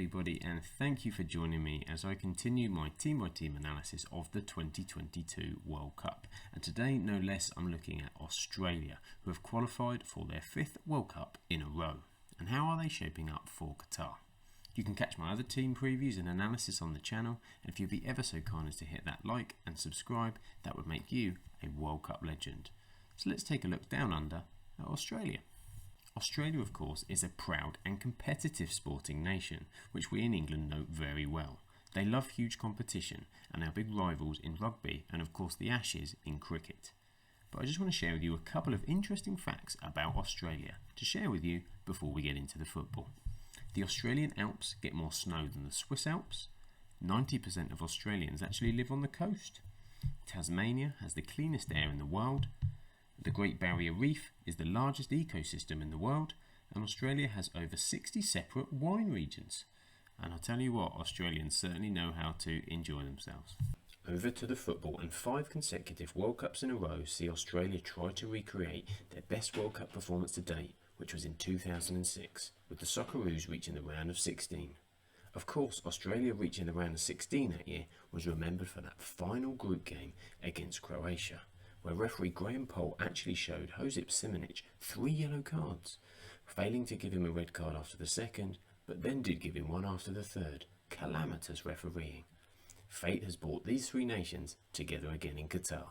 everybody, and thank you for joining me as I continue my team-by-team analysis of the 2022 World Cup. And today, no less, I'm looking at Australia, who have qualified for their 5th World Cup in a row. And how are they shaping up for Qatar? You can catch my other team previews and analysis on the channel, and if you'd be ever so kind as to hit that like and subscribe, that would make you a World Cup legend. So let's take a look down under at Australia. Australia, of course, is a proud and competitive sporting nation, which we in England know very well. They love huge competition and are big rivals in rugby and, of course, the Ashes in cricket. But I just want to share with you a couple of interesting facts about Australia to share with you before we get into the football. The Australian Alps get more snow than the Swiss Alps. 90% of Australians actually live on the coast. Tasmania has the cleanest air in the world. The Great Barrier Reef is the largest ecosystem in the world, and Australia has over 60 separate wine regions. And I'll tell you what, Australians certainly know how to enjoy themselves. Over to the football, and 5 consecutive World Cups in a row see Australia try to recreate their best World Cup performance to date, which was in 2006, with the Socceroos reaching the round of 16. Of course, Australia reaching the round of 16 that year was remembered for that final group game against Croatia, where referee Graham Poll actually showed Josip Simonic 3 yellow cards, failing to give him a red card after the second, but then did give him one after the third. Calamitous refereeing. Fate has brought these 3 nations together again in Qatar.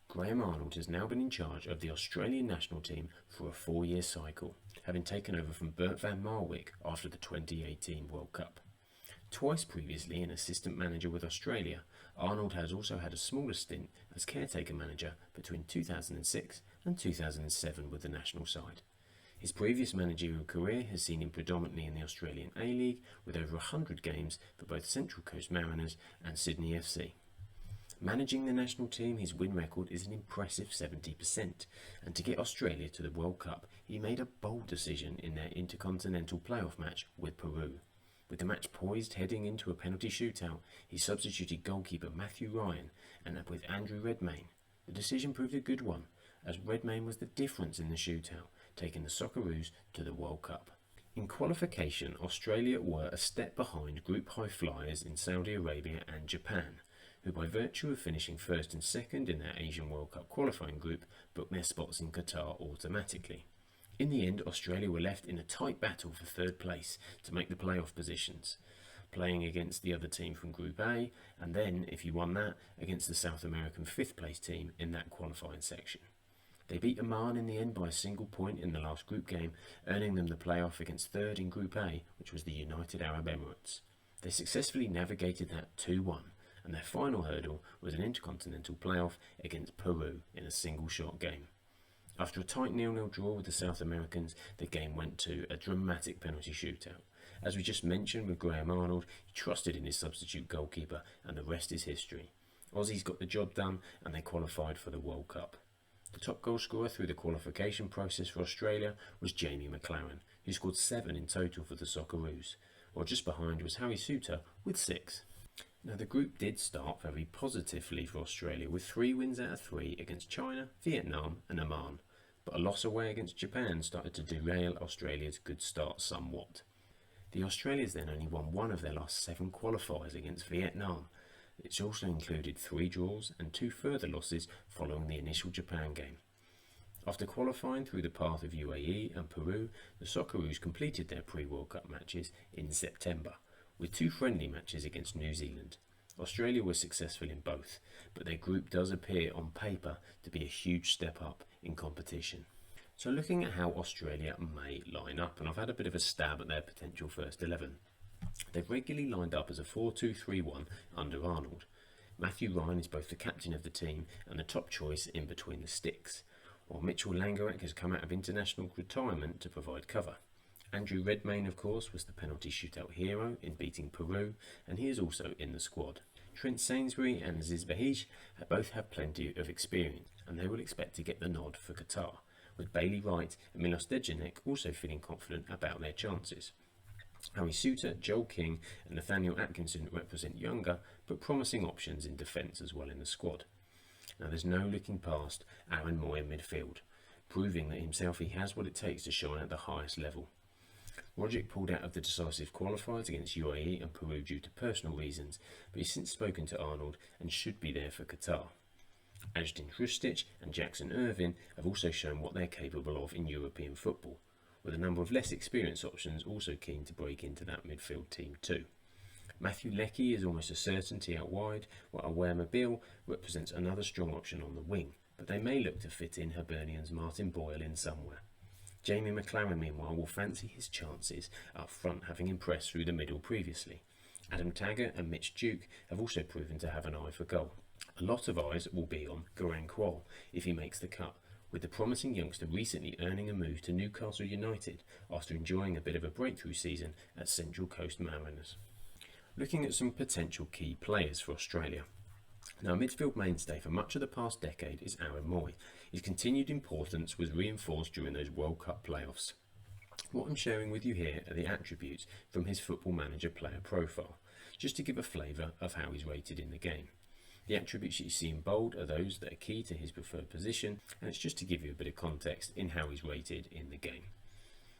Graham Arnold has now been in charge of the Australian national team for a 4-year cycle, having taken over from Bert van Marwijk after the 2018 World Cup. Twice previously an assistant manager with Australia, Arnold has also had a smaller stint as caretaker manager between 2006 and 2007 with the national side. His previous managerial career has seen him predominantly in the Australian A-League, with over 100 games for both Central Coast Mariners and Sydney FC. Managing the national team, his win record is an impressive 70%, and to get Australia to the World Cup, he made a bold decision in their intercontinental playoff match with Peru. With the match poised heading into a penalty shootout, he substituted goalkeeper Matthew Ryan and with Andrew Redmayne. The decision proved a good one, as Redmayne was the difference in the shootout, taking the Socceroos to the World Cup. In qualification, Australia were a step behind group high flyers in Saudi Arabia and Japan, who by virtue of finishing first and second in their Asian World Cup qualifying group booked their spots in Qatar automatically. In the end, Australia were left in a tight battle for 3rd place to make the playoff positions, playing against the other team from Group A, and then, if you won that, against the South American 5th place team in that qualifying section. They beat Oman in the end by a single point in the last group game, earning them the playoff against 3rd in Group A, which was the United Arab Emirates. They successfully navigated that 2-1, and their final hurdle was an intercontinental playoff against Peru in a single shot game. After a tight 0-0 draw with the South Americans, the game went to a dramatic penalty shootout. As we just mentioned with Graham Arnold, he trusted in his substitute goalkeeper, and the rest is history. Aussies got the job done and they qualified for the World Cup. The top goal scorer through the qualification process for Australia was Jamie McLaren, who scored 7 in total for the Socceroos, while just behind was Harry Souttar with 6. Now, the group did start very positively for Australia, with 3 wins out of 3 against China, Vietnam and Oman, but a loss away against Japan started to derail Australia's good start somewhat. The Australians then only won 1 of their last 7 qualifiers against Vietnam. It's also included 3 draws and 2 further losses following the initial Japan game. After qualifying through the path of UAE and Peru, the Socceroos completed their pre-World Cup matches in September, with 2 friendly matches against New Zealand. Australia was successful in both, but their group does appear on paper to be a huge step up in competition. So looking at how Australia may line up, and I've had a bit of a stab at their potential first 11. They've regularly lined up as a 4-2-3-1 under Arnold. Matthew Ryan is both the captain of the team and the top choice in between the sticks, while Mitchell Langerak has come out of international retirement to provide cover. Andrew Redmayne, of course, was the penalty shootout hero in beating Peru, and he is also in the squad. Trent Sainsbury and Aziz Behich both have plenty of experience, and they will expect to get the nod for Qatar, with Bailey Wright and Milos Dejanek also feeling confident about their chances. Harry Souttar, Joel King and Nathaniel Atkinson represent younger but promising options in defence as well in the squad. Now, there's no looking past Aaron Moy in midfield, proving that himself he has what it takes to shine at the highest level. Roderick pulled out of the decisive qualifiers against UAE and Peru due to personal reasons, but he's since spoken to Arnold and should be there for Qatar. Ajdin Hrustic and Jackson Irvine have also shown what they're capable of in European football, with a number of less experienced options also keen to break into that midfield team too. Matthew Leckie is almost a certainty out wide, while Aware Mobile represents another strong option on the wing, but they may look to fit in Hibernian's Martin Boyle in somewhere. Jamie McLaren, meanwhile, will fancy his chances up front, having impressed through the middle previously. Adam Taggart and Mitch Duke have also proven to have an eye for goal. A lot of eyes will be on Garang Kuol if he makes the cut, with the promising youngster recently earning a move to Newcastle United after enjoying a bit of a breakthrough season at Central Coast Mariners. Looking at some potential key players for Australia. Now, midfield mainstay for much of the past decade is Aaron Mooy. His continued importance was reinforced during those World Cup playoffs. What I'm sharing with you here are the attributes from his Football Manager player profile, just to give a flavour of how he's rated in the game. The attributes that you see in bold are those that are key to his preferred position, and it's just to give you a bit of context in how he's rated in the game.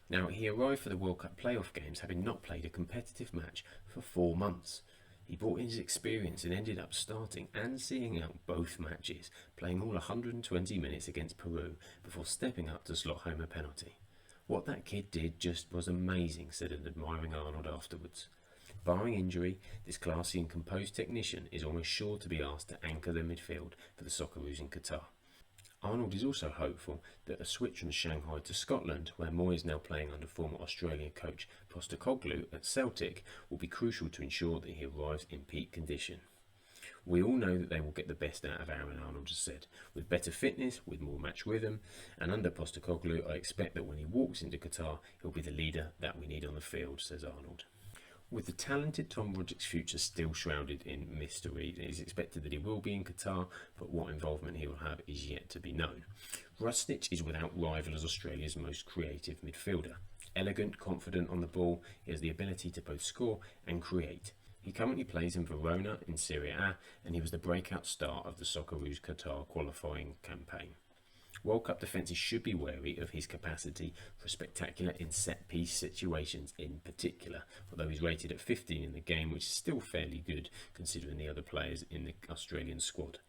Now, he arrived for the World Cup playoff games having not played a competitive match for 4 months. He brought in his experience and ended up starting and seeing out both matches, playing all 120 minutes against Peru before stepping up to slot home a penalty. What that kid did just was amazing, said an admiring Arnold afterwards. Barring injury, this classy and composed technician is almost sure to be asked to anchor the midfield for the Socceroos in Qatar. Arnold is also hopeful that a switch from Shanghai to Scotland, where Mooy is now playing under former Australian coach Postecoglou at Celtic, will be crucial to ensure that he arrives in peak condition. We all know that they will get the best out of Aaron, Arnold has said, with better fitness, with more match rhythm, and under Postecoglou I expect that when he walks into Qatar he'll be the leader that we need on the field, says Arnold. With the talented Tom Roderick's future still shrouded in mystery, it is expected that he will be in Qatar, but what involvement he will have is yet to be known. Hrustic is without rival as Australia's most creative midfielder. Elegant, confident on the ball, he has the ability to both score and create. He currently plays in Verona in Serie A, and he was the breakout star of the Socceroos Qatar qualifying campaign. World Cup defences should be wary of his capacity for spectacular in set-piece situations in particular, although he's rated at 15 in the game, which is still fairly good considering the other players in the Australian squad.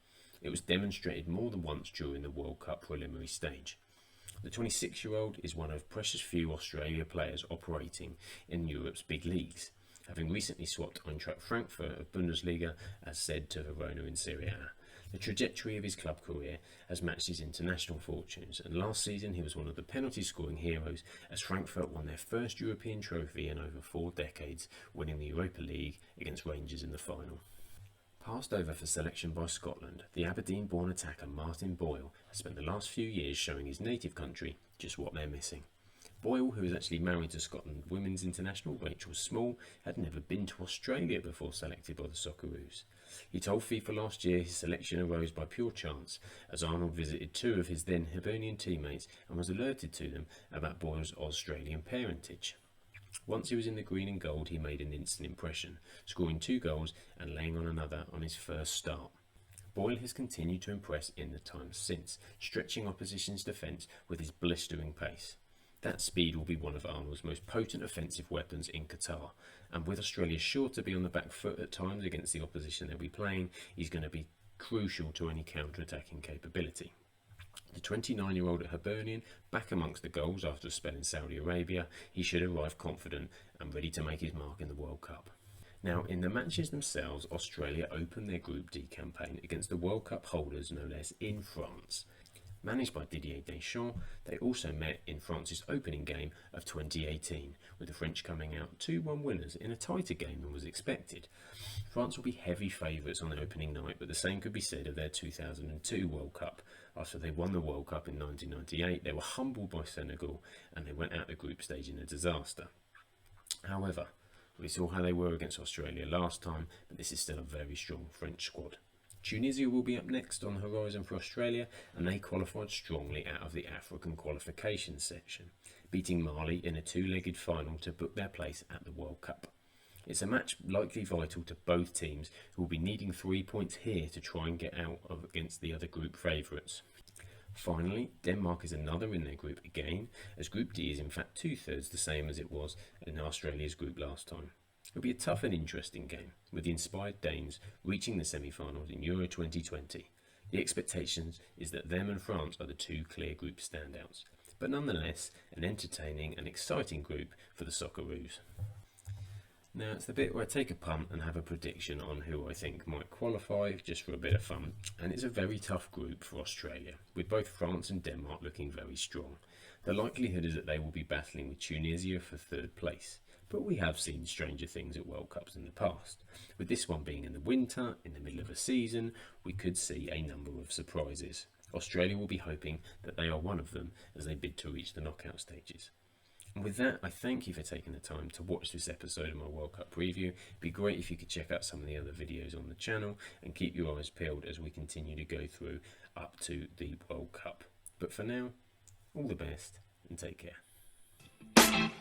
It was demonstrated more than once during the World Cup preliminary stage. The 26-year-old is one of precious few Australia players operating in Europe's big leagues, having recently swapped Eintracht Frankfurt of Bundesliga as said to Verona in Serie A. The trajectory of his club career has matched his international fortunes, and last season he was one of the penalty-scoring heroes as Frankfurt won their first European trophy in over 4 decades, winning the Europa League against Rangers in the final. Passed over for selection by Scotland, the Aberdeen-born attacker Martin Boyle has spent the last few years showing his native country just what they're missing. Boyle, who is actually married to Scotland women's international Rachel Small, had never been to Australia before selected by the Socceroos. He told FIFA last year his selection arose by pure chance, as Arnold visited 2 of his then Hibernian teammates and was alerted to them about Boyle's Australian parentage. Once he was in the green and gold, he made an instant impression, scoring 2 goals and laying on another on his first start. Boyle has continued to impress in the time since, stretching opposition's defence with his blistering pace. That speed will be one of Arnold's most potent offensive weapons in Qatar, and with Australia sure to be on the back foot at times against the opposition they'll be playing, he's going to be crucial to any counter-attacking capability. The 29-year-old at Hibernian, back amongst the goals after a spell in Saudi Arabia, he should arrive confident and ready to make his mark in the World Cup. Now, in the matches themselves, Australia opened their Group D campaign against the World Cup holders, no less, in France. Managed by Didier Deschamps, they also met in France's opening game of 2018, with the French coming out 2-1 winners in a tighter game than was expected. France will be heavy favourites on the opening night, but the same could be said of their 2002 World Cup. After they won the World Cup in 1998, they were humbled by Senegal and they went out the group stage in a disaster. However, we saw how they were against Australia last time, but this is still a very strong French squad. Tunisia will be up next on the horizon for Australia, and they qualified strongly out of the African qualification section, beating Mali in a 2-legged final to book their place at the World Cup. It's a match likely vital to both teams, who will be needing 3 points here to try and get out against the other group favourites. Finally, Denmark is another in their group again, as Group D is in fact 2/3 the same as it was in Australia's group last time. It'll be a tough and interesting game, with the inspired Danes reaching the semi-finals in Euro 2020. The expectation is that them and France are the two clear group standouts, but nonetheless an entertaining and exciting group for the Socceroos. Now it's the bit where I take a punt and have a prediction on who I think might qualify, just for a bit of fun, and it's a very tough group for Australia, with both France and Denmark looking very strong. The likelihood is that they will be battling with Tunisia for third place, but we have seen stranger things at World Cups in the past. With this one being in the winter, in the middle of a season, we could see a number of surprises. Australia will be hoping that they are one of them as they bid to reach the knockout stages. And with that, I thank you for taking the time to watch this episode of my World Cup preview. It'd be great if you could check out some of the other videos on the channel and keep your eyes peeled as we continue to go through up to the World Cup. But for now, all the best and take care.